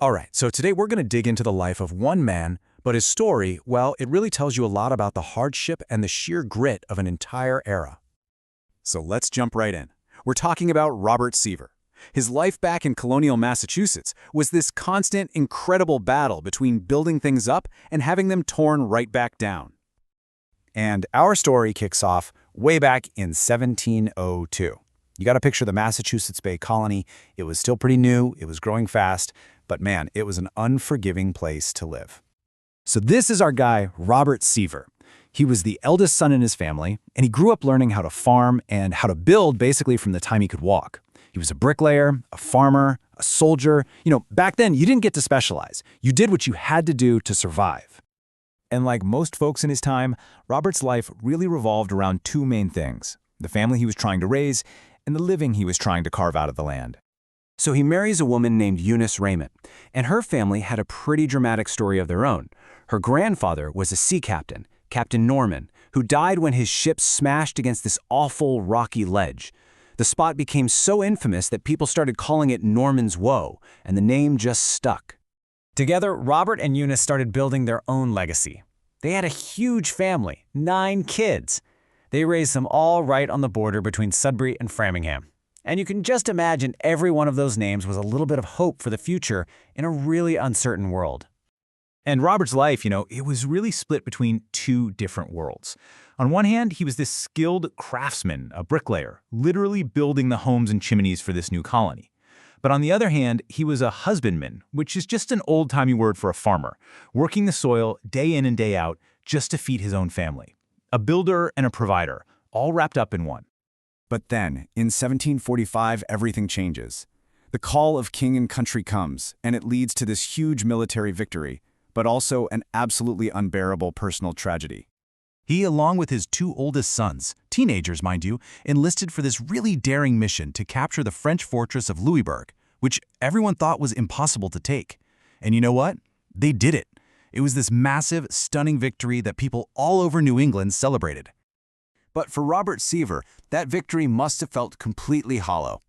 All right, so today we're going to dig into the life of one man, but his story, well, it really tells you a lot about the hardship and the sheer grit of an entire era. So let's jump right in. We're talking about Robert Seaver. His life back in colonial Massachusetts was this constant, incredible battle between building things up and having them torn right back down. And our story kicks off way back in 1702. You got to picture the Massachusetts Bay Colony. It was still pretty new, it was growing fast, but man, it was an unforgiving place to live. So this is our guy, Robert Seaver. He was the eldest son in his family, and he grew up learning how to farm and how to build basically from the time he could walk. He was a bricklayer, a farmer, a soldier. Back then, you didn't get to specialize. You did what you had to do to survive. And like most folks in his time, Robert's life really revolved around two main things: the family he was trying to raise and the living he was trying to carve out of the land. So he marries a woman named Eunice Raymond, and her family had a pretty dramatic story of their own. Her grandfather was a sea captain, Captain Norman, who died when his ship smashed against this awful rocky ledge. The spot became so infamous that people started calling it Norman's Woe, and the name just stuck. Together, Robert and Eunice started building their own legacy. They had a huge family, 9 kids. They raised them all right on the border between Sudbury and Framingham. And you can just imagine every one of those names was a little bit of hope for the future in a really uncertain world. And Robert's life, it was really split between two different worlds. On one hand, he was this skilled craftsman, a bricklayer, literally building the homes and chimneys for this new colony. But on the other hand, he was a husbandman, which is just an old-timey word for a farmer, working the soil day in and day out just to feed his own family. A builder and a provider, all wrapped up in one. But then, in 1745, everything changes. The call of king and country comes, and it leads to this huge military victory, but also an absolutely unbearable personal tragedy. He, along with his 2 oldest sons, teenagers mind you, enlisted for this really daring mission to capture the French fortress of Louisbourg, which everyone thought was impossible to take. And you know what? They did it. It was this massive, stunning victory that people all over New England celebrated. But for Robert Seaver, that victory must have felt completely hollow.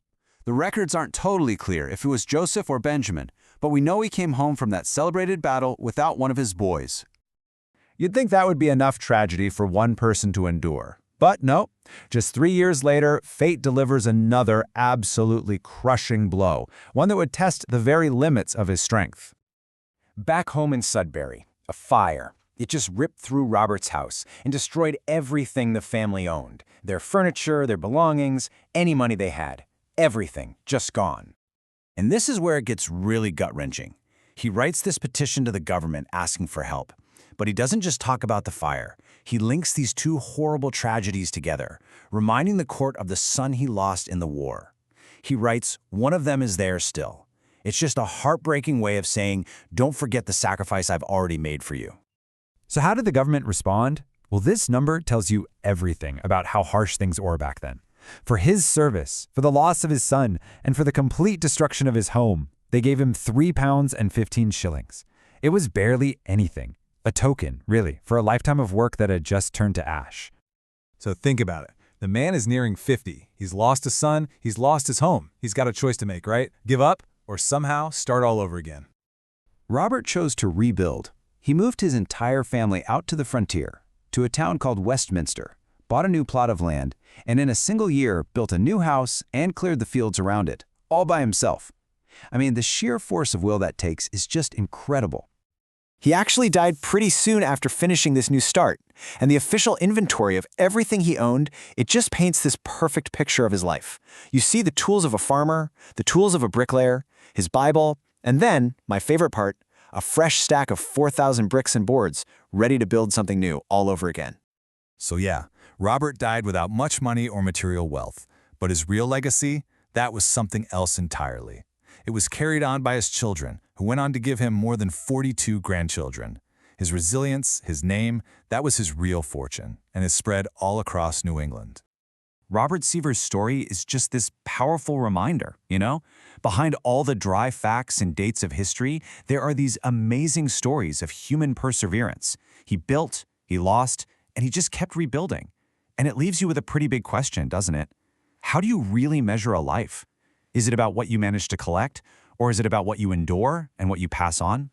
The records aren't totally clear if it was Joseph or Benjamin, but we know he came home from that celebrated battle without one of his boys. You'd think that would be enough tragedy for one person to endure. But no, just 3 years later, fate delivers another absolutely crushing blow, one that would test the very limits of his strength. Back home in Sudbury, a fire. It just ripped through Robert's house and destroyed everything the family owned. Their furniture, their belongings, any money they had. Everything just gone. And this is where it gets really gut-wrenching. He writes this petition to the government asking for help. But he doesn't just talk about the fire. He links these 2 horrible tragedies together, reminding the court of the son he lost in the war. He writes, one of them is there still. It's just a heartbreaking way of saying, don't forget the sacrifice I've already made for you. So how did the government respond? Well, this number tells you everything about how harsh things were back then. For his service, for the loss of his son, and for the complete destruction of his home, they gave him £3 and 15 shillings. It was barely anything. A token, really, for a lifetime of work that had just turned to ash. So think about it. The man is nearing 50. He's lost a son. He's lost his home. He's got a choice to make, right? Give up or somehow start all over again. Robert chose to rebuild. He moved his entire family out to the frontier, to a town called Westminster, bought a new plot of land, and in a single year built a new house and cleared the fields around it, all by himself. I mean, the sheer force of will that takes is just incredible. He actually died pretty soon after finishing this new start, and the official inventory of everything he owned, it just paints this perfect picture of his life. You see the tools of a farmer, the tools of a bricklayer, his Bible, and then, my favorite part, a fresh stack of 4,000 bricks and boards, ready to build something new all over again. So yeah, Robert died without much money or material wealth, but his real legacy, that was something else entirely. It was carried on by his children, who went on to give him more than 42 grandchildren. His resilience, his name, that was his real fortune, and is spread all across New England. Robert Seaver's story is just this powerful reminder, Behind all the dry facts and dates of history, there are these amazing stories of human perseverance. He built, he lost, and he just kept rebuilding. And it leaves you with a pretty big question, doesn't it? How do you really measure a life? Is it about what you manage to collect, Or is it about what you endure and what you pass on?